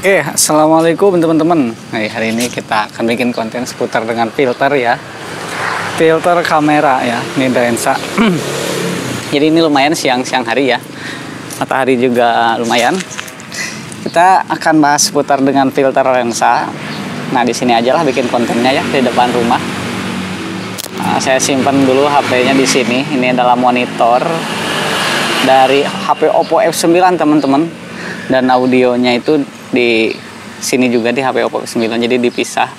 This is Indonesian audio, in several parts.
Oke, assalamualaikum teman-teman. Nah, hari ini kita akan bikin konten seputar dengan filter ya, filter kamera ya. Ini lensa. Jadi ini lumayan siang-siang hari ya, matahari juga lumayan. Kita akan bahas seputar dengan filter lensa. Nah, di sini aja lah bikin kontennya ya, di depan rumah. Nah, saya simpan dulu HP-nya di sini. Ini adalah monitor dari HP Oppo F9 teman-teman, dan audionya itu di sini juga di HP Oppo F9, jadi dipisah.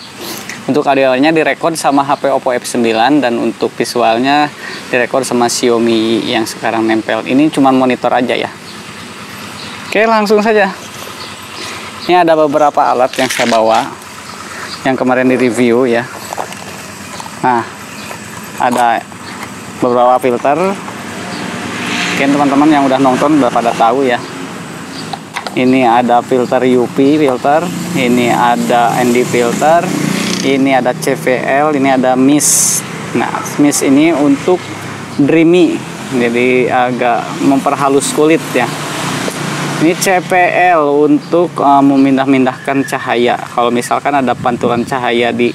Untuk audionya direkod sama HP Oppo F9, dan untuk visualnya direkod sama Xiaomi yang sekarang nempel. Ini cuma monitor aja ya. Oke, langsung saja. Ini ada beberapa alat yang saya bawa, yang kemarin di review ya. Nah, ada beberapa filter. Mungkin teman-teman yang udah nonton udah pada tahu ya. Ini ada filter UV filter, ini ada ND filter, ini ada CVL, ini ada mist. Nah, mist ini untuk dreamy, jadi agak memperhalus kulit ya. Ini CPL untuk memindah-mindahkan cahaya. Kalau misalkan ada pantulan cahaya di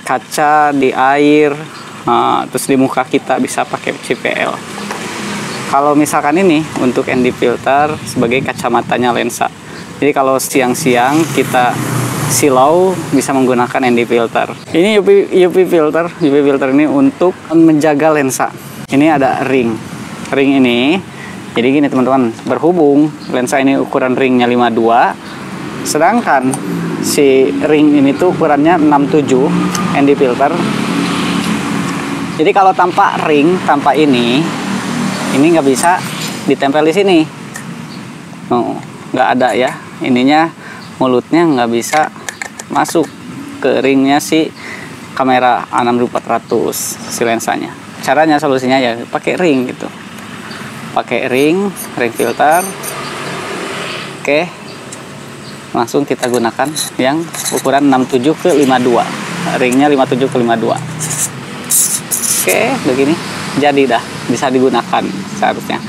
kaca, di air, terus di muka kita bisa pakai CPL. Kalau misalkan ini untuk ND filter sebagai kacamatanya lensa. Jadi kalau siang-siang kita silau bisa menggunakan ND filter. Ini UV filter. UV filter ini untuk menjaga lensa. Ini ada ring ini. Jadi gini teman-teman, berhubung lensa ini ukuran ringnya 52, sedangkan si ring ini tuh ukurannya 67 ND filter. Jadi kalau tanpa ring, tanpa ini nggak bisa ditempel di sini. Nggak ada ya, ininya mulutnya nggak bisa masuk ke ringnya si kamera A6400 si lensanya. Caranya, solusinya ya pakai ring gitu, pakai ring filter. Oke, langsung kita gunakan yang ukuran 67 ke 52, ringnya 57 ke 52. Oke, begini jadi dah, bisa digunakan seharusnya.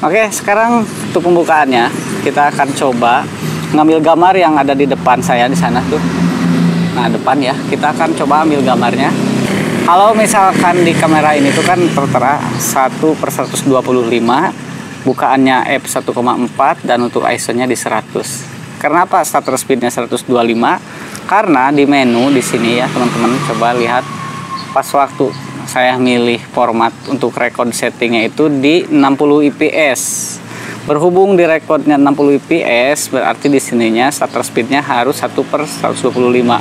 Oke, sekarang untuk pembukaannya kita akan coba ngambil gambar yang ada di depan saya di sana tuh. Nah, depan ya, kita akan coba ambil gambarnya. Kalau misalkan di kamera ini tuh kan tertera 1/125, bukaannya f1,4, dan untuk ISO-nya di 100. Karena apa shutter speed-nya 125? Karena di menu di sini ya teman-teman, coba lihat pas waktu saya milih format untuk record settingnya itu di 60 IPS. Berhubung di recordnya 60 IPS, berarti di sininya shutter speednya harus 1/125.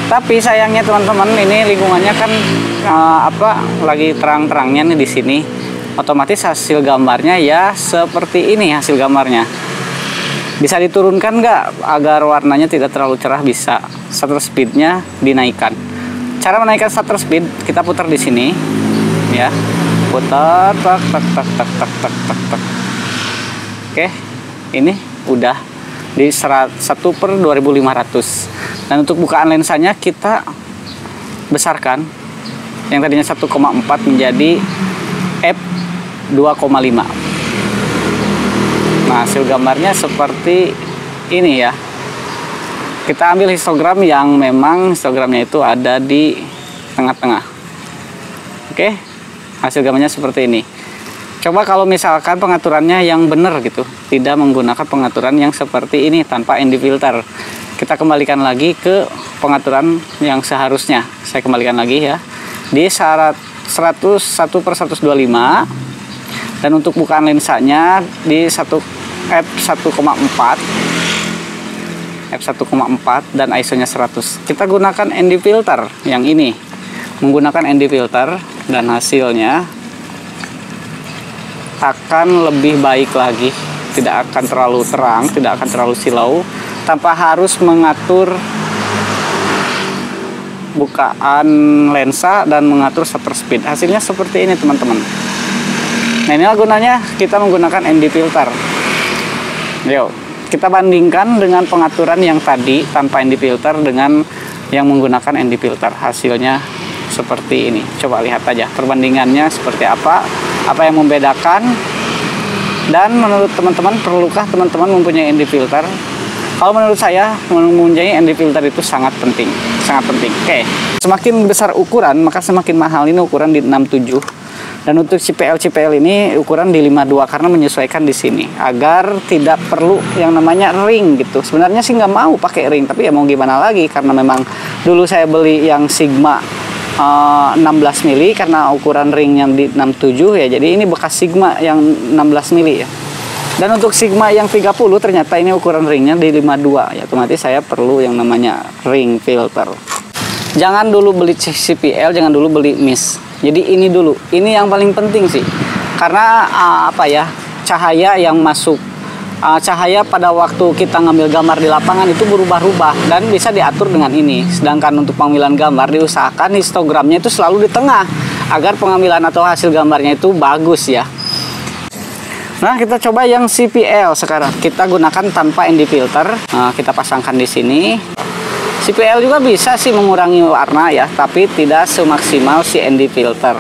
Tapi sayangnya teman-teman, ini lingkungannya kan lagi terang-terangnya nih di sini. Otomatis hasil gambarnya ya seperti ini hasil gambarnya. Bisa diturunkan nggak agar warnanya tidak terlalu cerah? Bisa. Shutter speednya dinaikkan. Cara menaikkan shutter speed, kita putar di sini ya, putar tak. Oke, ini udah di 1/2500. Dan untuk bukaan lensanya kita besarkan, yang tadinya 1,4 menjadi f2,5. Nah, hasil gambarnya seperti ini ya. Kita ambil histogram yang memang histogramnya itu ada di tengah-tengah. Oke, hasil gambarnya seperti ini. Coba kalau misalkan pengaturannya yang benar gitu, tidak menggunakan pengaturan yang seperti ini tanpa ND filter. Kita kembalikan lagi ke pengaturan yang seharusnya. Saya kembalikan lagi ya, di 101/125, dan untuk bukaan lensanya di f1,4 dan ISO-nya 100. Kita gunakan ND filter yang ini, menggunakan ND filter, dan hasilnya akan lebih baik lagi, tidak akan terlalu terang, tidak akan terlalu silau, tanpa harus mengatur bukaan lensa dan mengatur shutter speed. Hasilnya seperti ini teman-teman. Nah, inilah gunanya kita menggunakan ND filter. Yuk, kita bandingkan dengan pengaturan yang tadi tanpa ND filter dengan yang menggunakan ND filter. Hasilnya seperti ini. Coba lihat aja perbandingannya seperti apa yang membedakan Dan menurut teman-teman, perlukah teman-teman mempunyai ND filter? Kalau menurut saya, mempunyai ND filter itu sangat penting, sangat penting. Oke, semakin besar ukuran, maka semakin mahal. Ini ukuran di 67. Dan untuk CPL ini ukuran di 52 karena menyesuaikan di sini agar tidak perlu yang namanya ring gitu. Sebenarnya sih nggak mau pakai ring, tapi ya mau gimana lagi karena memang dulu saya beli yang Sigma 16 mili karena ukuran ringnya di 67 ya. Jadi ini bekas Sigma yang 16 mili ya. Dan untuk Sigma yang 30 ternyata ini ukuran ringnya di 52 ya, otomatis saya perlu yang namanya ring filter. Jangan dulu beli CPL, jangan dulu beli mist. Jadi ini dulu, ini yang paling penting sih. Karena apa ya, cahaya yang masuk, cahaya pada waktu kita ngambil gambar di lapangan itu berubah-ubah dan bisa diatur dengan ini. Sedangkan untuk pengambilan gambar diusahakan histogramnya itu selalu di tengah agar pengambilan atau hasil gambarnya itu bagus ya. Nah, kita coba yang CPL sekarang. Kita gunakan tanpa ND filter. Nah, kita pasangkan di sini. CPL juga bisa sih mengurangi warna ya, tapi tidak semaksimal si ND filter.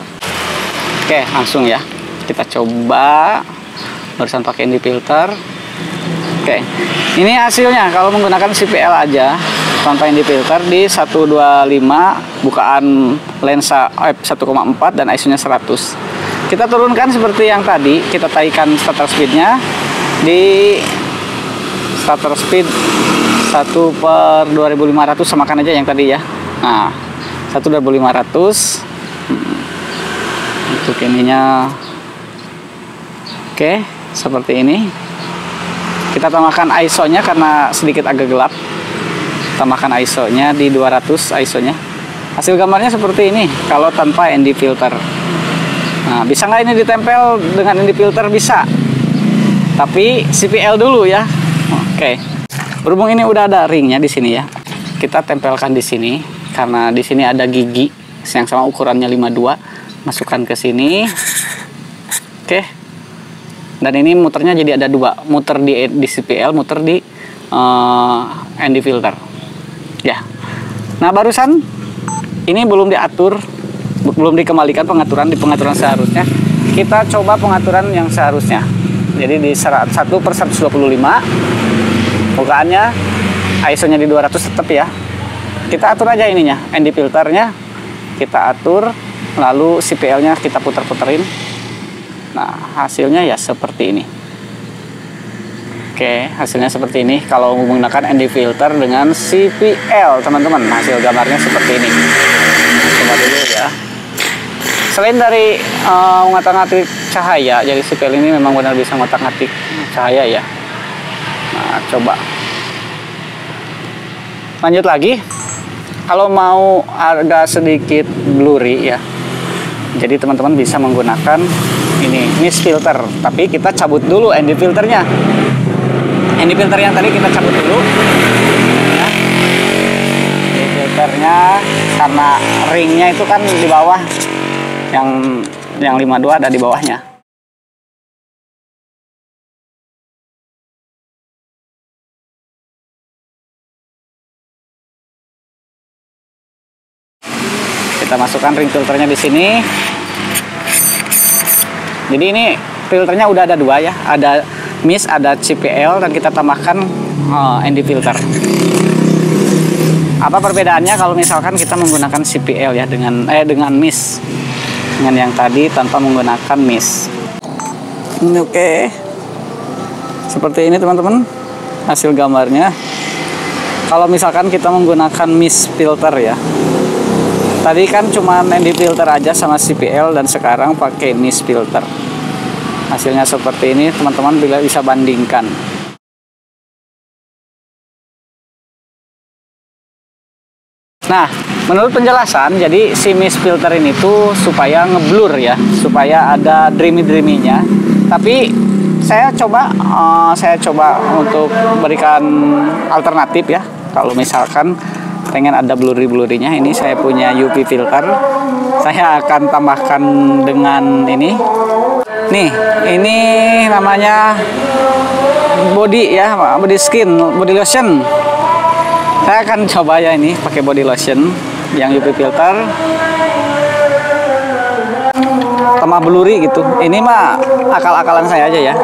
Oke, langsung ya. Kita coba barusan pakai ND filter. Oke. Ini hasilnya kalau menggunakan CPL aja tanpa ND filter di 125 bukaan lensa f1,4 dan ISO-nya 100. Kita turunkan seperti yang tadi, kita taikan shutter speednya di shutter speed 1/2500, samakan aja yang tadi ya. Nah, 1/2500 untuk ininya. Oke, seperti ini. Kita tambahkan ISO-nya karena sedikit agak gelap. Tambahkan ISO-nya di 200 ISO-nya. Hasil gambarnya seperti ini kalau tanpa ND filter. Nah, bisa nggak ini ditempel dengan ND filter? Bisa. Tapi CPL dulu ya. Oke. Berhubung ini udah ada ringnya di sini ya. Kita tempelkan di sini karena di sini ada gigi yang sama ukurannya 52. Masukkan ke sini. Oke. Dan ini muternya jadi ada dua, muter di CPL, muter di ND filter. Ya. Nah, barusan ini belum diatur, belum dikembalikan pengaturan di pengaturan seharusnya. Kita coba pengaturan yang seharusnya. Jadi di 1/125 bukaannya, ISO-nya di 200 tetap ya. Kita atur aja ininya, ND filternya kita atur, lalu CPL-nya kita puter-puterin. Nah, hasilnya ya seperti ini. Oke, hasilnya seperti ini kalau menggunakan ND filter dengan CPL, teman-teman. Hasil gambarnya seperti ini. Coba dulu ya. Selain dari ngotak-ngatik cahaya, jadi CPL ini memang benar bisa ngotak-ngatik cahaya ya. Nah, coba lanjut lagi. Kalau mau agak sedikit blurry ya, jadi teman-teman bisa menggunakan ini mist filter, tapi kita cabut dulu ND filternya. ND filter yang tadi kita cabut dulu ya. ND filternya karena ringnya itu kan di bawah, yang 52 ada di bawahnya. Kita masukkan ring filternya di sini. Jadi ini filternya udah ada dua ya, ada mist, ada CPL, dan kita tambahkan ND filter. Apa perbedaannya kalau misalkan kita menggunakan CPL ya dengan mist, dengan yang tadi tanpa menggunakan mist. Oke. Seperti ini teman-teman hasil gambarnya. Kalau misalkan kita menggunakan mist filter ya. Tadi kan cuma ND filter aja sama CPL, dan sekarang pakai mist filter. Hasilnya seperti ini, teman-teman bisa bandingkan. Nah, menurut penjelasan, jadi si mist filter ini tuh supaya ngeblur ya, supaya ada dreamy-dreamy-nya. Tapi saya coba untuk berikan alternatif ya. Kalau misalkan pengen ada blurry-blurry-nya, ini saya punya UV filter. Saya akan tambahkan dengan ini. Nih, ini namanya body ya, body skin, body lotion. Saya akan coba ya ini pakai body lotion yang UV filter. Tambah blurry gitu. Ini mah akal-akalan saya aja ya.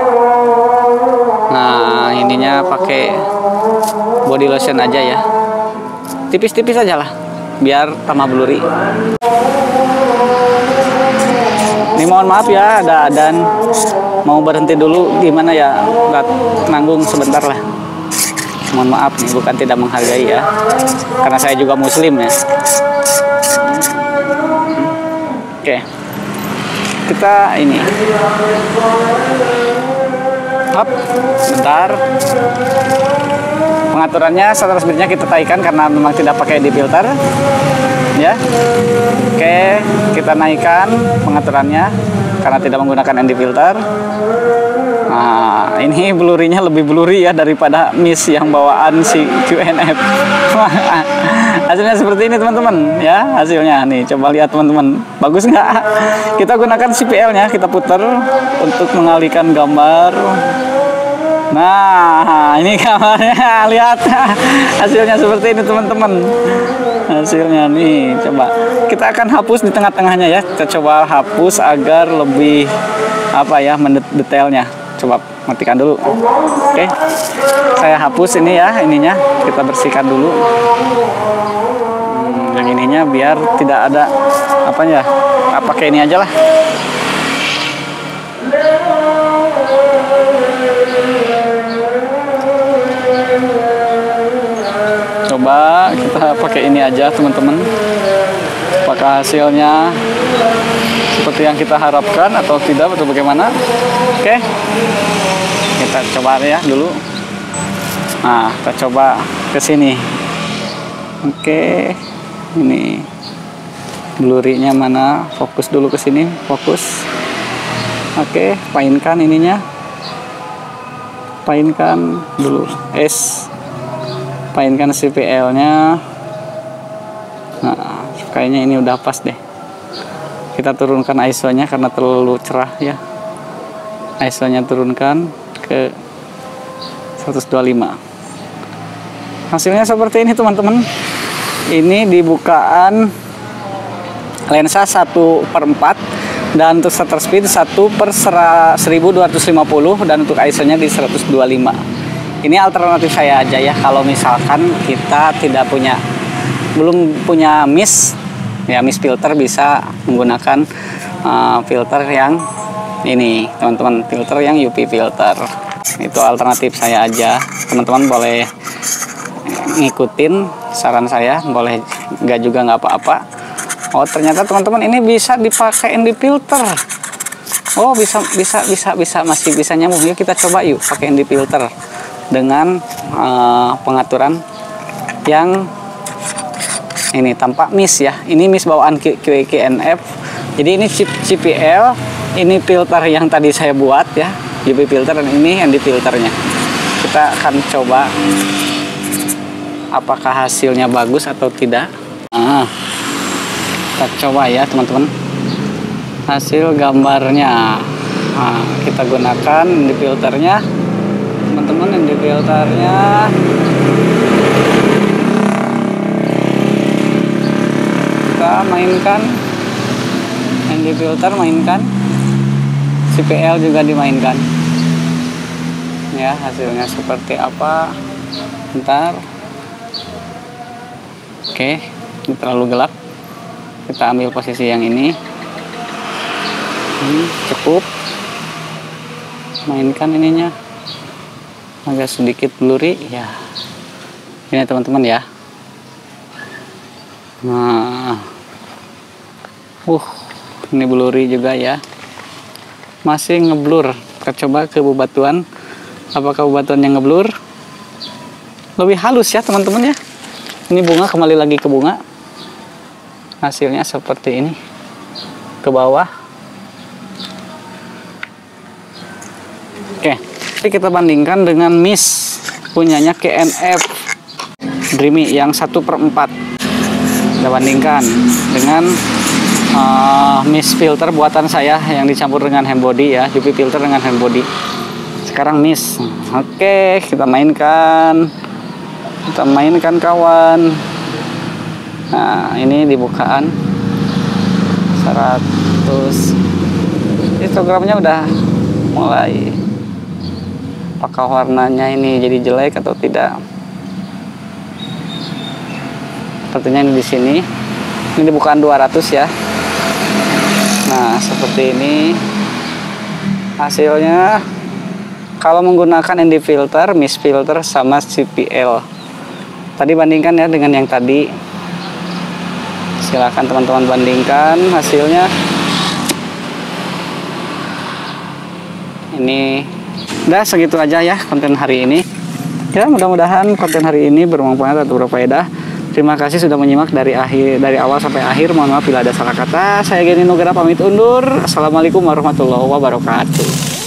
Nah, ininya pakai body lotion aja ya. Tipis-tipis aja lah, biar tambah blurry. Ini mohon maaf ya, ada adan. Mau berhenti dulu gimana ya? Nggak nanggung sebentar lah. Mohon maaf nih, bukan tidak menghargai ya. Karena saya juga muslim ya. Oke. Kita ini. Hop, bentar. Pengaturannya shutter speednya kita taikan karena memang tidak pakai di filter ya. Oke, kita naikkan pengaturannya karena tidak menggunakan ND filter. Nah, ini blurry-nya lebih blurry ya daripada Miss yang bawaan si QNF. Hasilnya seperti ini teman-teman ya, hasilnya nih, coba lihat teman-teman, bagus nggak? Kita gunakan CPL-nya, kita putar untuk mengalihkan gambar. Nah, ini gambarnya, lihat hasilnya seperti ini teman-teman. Hasilnya nih, coba kita akan hapus di tengah-tengahnya ya. Kita coba hapus agar lebih apa ya, mendetailnya. Coba matikan dulu. Oke, saya hapus ini ya, ininya kita bersihkan dulu. Yang ininya biar tidak ada apa ya, pakai ini aja lah. Coba kita pakai ini aja teman-teman. Apakah hasilnya seperti yang kita harapkan atau tidak, atau bagaimana? Oke, kita coba ya dulu. Nah, kita coba ke sini. Oke, ini blurry-nya mana? Fokus dulu ke sini, fokus. Oke, painkan ininya. Painkan dulu painkan CPL-nya. Nah, kayaknya ini udah pas deh. Kita turunkan ISO-nya karena terlalu cerah ya. ISO-nya turunkan ke 125. Hasilnya seperti ini teman-teman. Ini dibukaan lensa 1/4 dan untuk shutter speed 1/1250 dan untuk ISO-nya di 125. Ini alternatif saya aja ya, kalau misalkan kita belum punya Miss ya, Miss filter, bisa menggunakan filter yang ini teman-teman, filter yang UV filter. Itu alternatif saya aja, teman-teman boleh ngikutin saran saya, boleh nggak juga nggak apa-apa. Oh, ternyata teman-teman ini bisa dipakai ND filter. Oh, bisa masih bisa nyambung. Yuk kita coba yuk pakai ND filter dengan pengaturan yang ini tanpa Miss ya. Ini Miss bawaan QNF. Jadi ini CPL, ini filter yang tadi saya buat ya, UV filter, dan ini ND filternya. Kita akan coba apakah hasilnya bagus atau tidak. Kita coba ya teman-teman hasil gambarnya. Nah, kita gunakan ND filternya teman-teman, ND filternya. Kita mainkan ND filter, mainkan CPL juga dimainkan ya. Hasilnya seperti apa, bentar. Oke, ini terlalu gelap, kita ambil posisi yang ini. Cukup, mainkan ininya, agak sedikit blurry ya, ini teman-teman ya. Nah, ini blurry juga ya, masih ngeblur. Kita coba ke bebatuan, apakah bebatuan yang ngeblur? Lebih halus ya teman-teman ya. Ini bunga, kembali lagi ke bunga. Hasilnya seperti ini, ke bawah. Oke, jadi kita bandingkan dengan Miss punyanya QNF Dreamy yang 1/4. Kita bandingkan dengan Miss filter buatan saya yang dicampur dengan handbody ya, UV filter dengan handbody. Sekarang Miss. Oke, kita mainkan kawan. Nah, ini dibukaan 100. Histogramnya udah mulai apakah warnanya ini jadi jelek atau tidak. Sepertinya ini di sini. Ini bukan 200 ya. Nah, seperti ini hasilnya. Kalau menggunakan ND filter, mist filter sama CPL. Tadi bandingkan ya dengan yang tadi. Silakan teman-teman bandingkan hasilnya. Ini udah segitu aja ya konten hari ini. Ya, mudah-mudahan konten hari ini bermanfaat atau berfaedah. Terima kasih sudah menyimak dari awal sampai akhir. Mohon maaf bila ada salah kata. Saya Geni Nugra pamit undur. Assalamualaikum warahmatullahi wabarakatuh.